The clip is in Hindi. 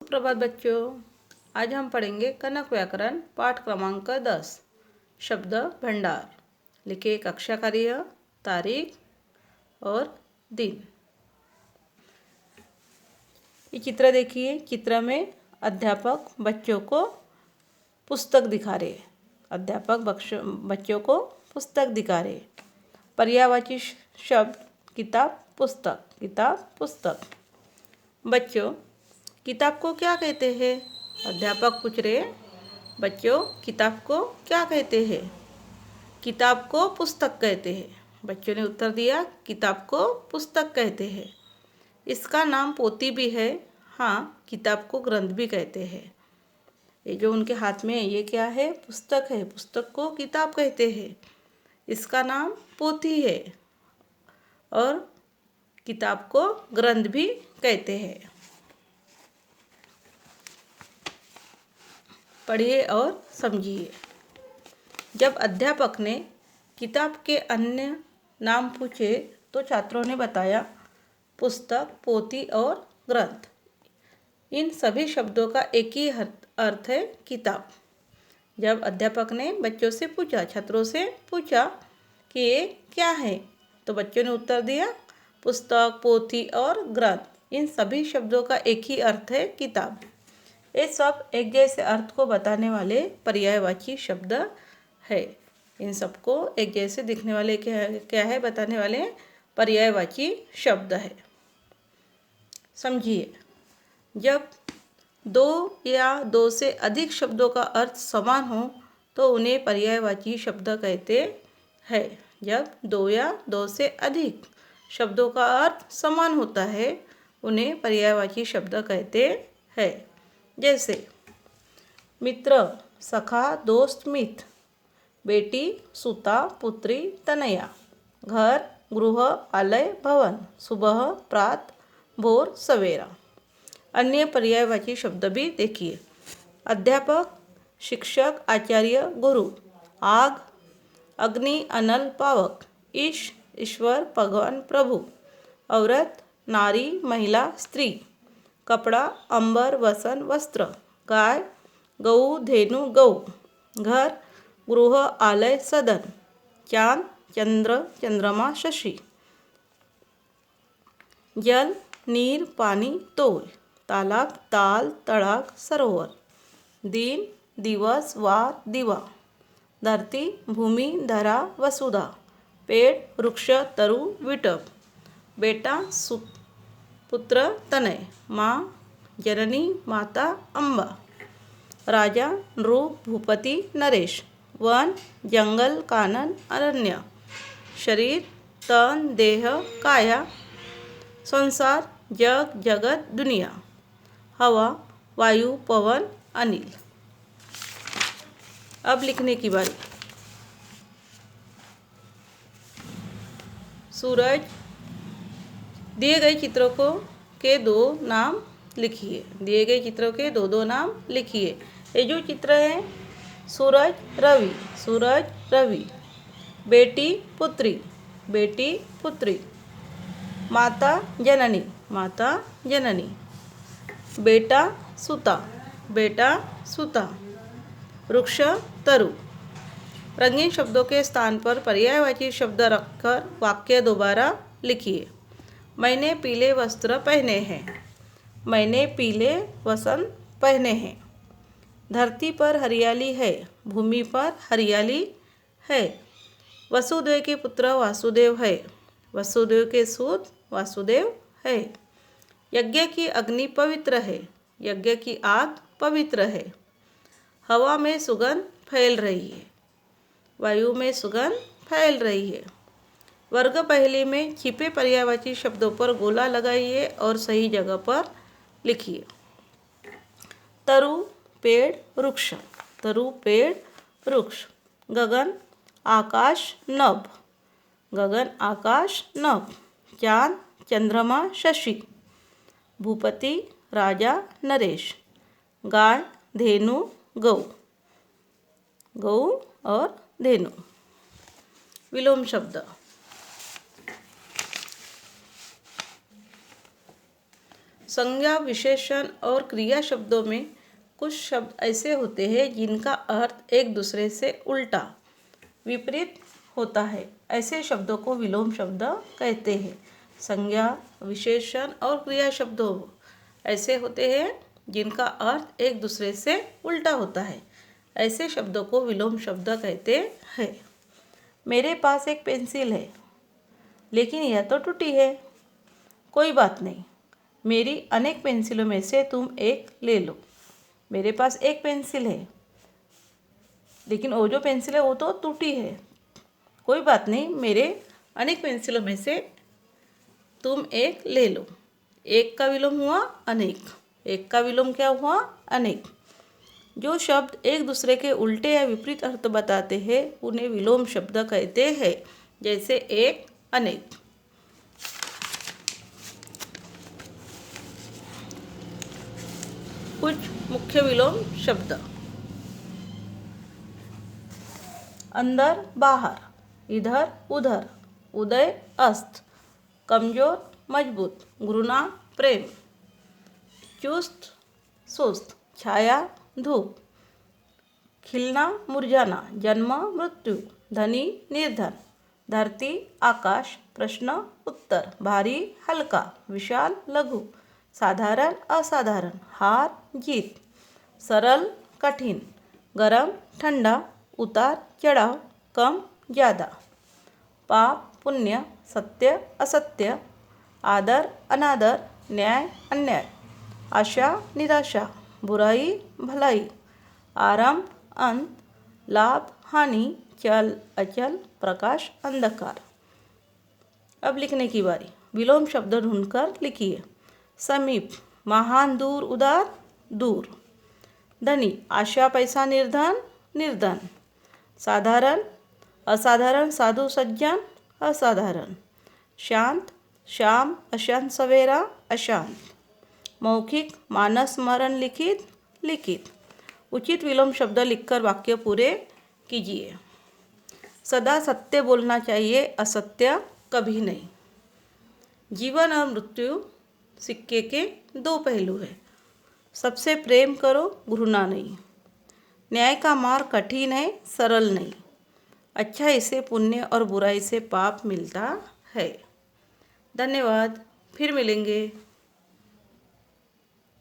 सुप्रभात बच्चों, आज हम पढ़ेंगे कनक व्याकरण पाठ क्रमांक 10 शब्द भंडार। लिखिए कक्षा कार्य, तारीख और दिन। ये चित्र देखिए। चित्र में अध्यापक बच्चों को पुस्तक दिखा रहे। बच्चों को पुस्तक दिखा रहे। पर्यायवाची शब्द किताब, पुस्तक। किताब, पुस्तक। बच्चों, किताब को क्या कहते हैं? अध्यापक पूछ रहे, बच्चों किताब को क्या कहते हैं? किताब को पुस्तक कहते हैं। बच्चों ने उत्तर दिया, किताब को पुस्तक कहते हैं। इसका नाम पोथी भी है। हाँ, किताब को ग्रंथ भी कहते हैं। ये जो उनके हाथ में ये क्या है? पुस्तक है। पुस्तक को किताब कहते हैं। इसका नाम पोथी है और किताब को ग्रंथ भी कहते हैं। पढ़िए और समझिए। जब अध्यापक ने किताब के अन्य नाम पूछे तो छात्रों ने बताया पुस्तक, पोथी और ग्रंथ। इन सभी शब्दों का एक ही अर्थ है, किताब। जब अध्यापक ने बच्चों से पूछा, छात्रों से पूछा कि ये क्या है, तो बच्चों ने उत्तर दिया पुस्तक, पोथी और ग्रंथ। इन सभी शब्दों का एक ही अर्थ है, किताब। ये सब एक जैसे अर्थ को बताने वाले पर्यायवाची शब्द है। इन सबको एक जैसे दिखने वाले क्या है बताने वाले पर्यायवाची शब्द है। समझिए। जब दो या दो से अधिक शब्दों का अर्थ समान हो तो उन्हें पर्यायवाची शब्द कहते हैं। जब दो या दो से अधिक शब्दों का अर्थ समान होता है उन्हें पर्यायवाची शब्द कहते हैं। जैसे मित्र, सखा, दोस्त, मित्र। बेटी, सुता, पुत्री, तनया। घर, गृह, आलय, भवन। सुबह, प्रात, भोर, सवेरा। अन्य पर्यायवाची शब्द भी देखिए। अध्यापक, शिक्षक, आचार्य, गुरु। आग, अग्नि, अनल, पावक। ईश, ईश्वर, भगवान, प्रभु। औरत, नारी, महिला, स्त्री। कपड़ा, अंबर, वसन, वस्त्र। गाय, गऊ, धेनु, गौ। घर, गृह, आलय, सदन। चांद, चंद्र, चंद्रमा, शशि। जल, नीर, पानी, तोय। तालाब, ताल, तड़ाग, सरोवर। दिन, दिवस, वार, दिवा। धरती, भूमि, धरा, वसुधा। पेड़, वृक्ष, तरु, विटप। बेटा, पुत्र, तनय। माँ, जननी, माता, अम्बा। राजा, नृप, भूपति, नरेश। वन, जंगल, कानन, अरण्य। शरीर, तन, देह, काया। संसार, जग, जगत, दुनिया। हवा, वायु, पवन, अनिल। अब लिखने की बारी। सूरज। दिए गए चित्रों के दो नाम लिखिए। दिए गए चित्रों के दो नाम लिखिए। ये जो चित्र है, सूरज, रवि। सूरज, रवि। बेटी, पुत्री। बेटी, पुत्री। माता, जननी। माता, जननी। बेटा, सुता। बेटा, सुता। वृक्ष, तरु। रंगीन शब्दों के स्थान पर पर्यायवाची शब्द रखकर वाक्य दोबारा लिखिए। मैंने पीले वस्त्र पहने हैं। मैंने पीले वस्त्र पहने हैं। धरती पर हरियाली है। भूमि पर हरियाली है। वसुदेव के पुत्र वासुदेव है। वसुदेव के सूत वासुदेव है। यज्ञ की अग्नि पवित्र है। यज्ञ की आग पवित्र है। हवा में सुगंध फैल रही है। वायु में सुगंध फैल रही है। वर्ग पहले में छिपे पर्यायवाची शब्दों पर गोला लगाइए और सही जगह पर लिखिए। तरु, पेड़, वृक्ष। तरु, पेड़, वृक्ष। गगन, आकाश, नभ। गगन, आकाश, नभ। चांद, चंद्रमा, शशि। भूपति, राजा, नरेश। गाय, धेनु, गौ। गौ और धेनु। विलोम शब्द। संज्ञा, विशेषण और क्रिया शब्दों में कुछ शब्द ऐसे होते हैं जिनका अर्थ एक दूसरे से उल्टा विपरीत होता है। ऐसे शब्दों को विलोम शब्द कहते हैं। संज्ञा, विशेषण और क्रिया शब्दों ऐसे होते हैं जिनका अर्थ एक दूसरे से उल्टा होता है। ऐसे शब्दों को विलोम शब्द कहते हैं। मेरे पास एक पेंसिल है, लेकिन यह तो टूटी है। कोई बात नहीं, मेरी अनेक पेंसिलों में से तुम एक ले लो। मेरे पास एक पेंसिल है, लेकिन वो जो पेंसिल है वो तो टूटी है। कोई बात नहीं, मेरे अनेक पेंसिलों में से तुम एक ले लो। एक का विलोम हुआ अनेक। एक का विलोम क्या हुआ? अनेक। जो शब्द एक दूसरे के उल्टे या विपरीत अर्थ बताते हैं उन्हें विलोम शब्द कहते हैं। जैसे एक, अनेक। कुछ मुख्य विलोम शब्द: अंदर, बाहर, इधर, उधर, उदय, अस्त, कमजोर, मजबूत, घृणा, प्रेम, चुस्त, सुस्त, छाया, धूप, खिलना, मुरझाना, जन्म, मृत्यु, धनी, निर्धन, धरती, आकाश, प्रश्न, उत्तर, भारी, हल्का, विशाल, लघु, साधारण, असाधारण, हार, जीत, सरल, कठिन, गरम, ठंडा, उतार चढ़ाव, कम, ज़्यादा, पाप, पुण्य, सत्य, असत्य, आदर, अनादर, न्याय, अन्याय, आशा, निराशा, बुराई, भलाई, आरंभ, अंत, लाभ, हानि, चल, अचल, प्रकाश, अंधकार। अब लिखने की बारी। विलोम शब्द ढूंढकर लिखिए। समीप, महान, दूर, उदार, दूर। धनी, आशा, पैसा, निर्धन, निर्धन। साधारण, असाधारण, साधु, सज्जन, असाधारण। शांत, शाम, अशांत, सवेरा, अशांत। मौखिक, मानस, स्मरण, लिखित, लिखित। उचित विलोम शब्द लिखकर वाक्य पूरे कीजिए। सदा सत्य बोलना चाहिए, असत्य कभी नहीं। जीवन और मृत्यु सिक्के के दो पहलू हैं। सबसे प्रेम करो, घृणा नहीं। न्याय का मार्ग कठिन है, सरल नहीं। अच्छाई से पुण्य और बुराई से पाप मिलता है। धन्यवाद। फिर मिलेंगे।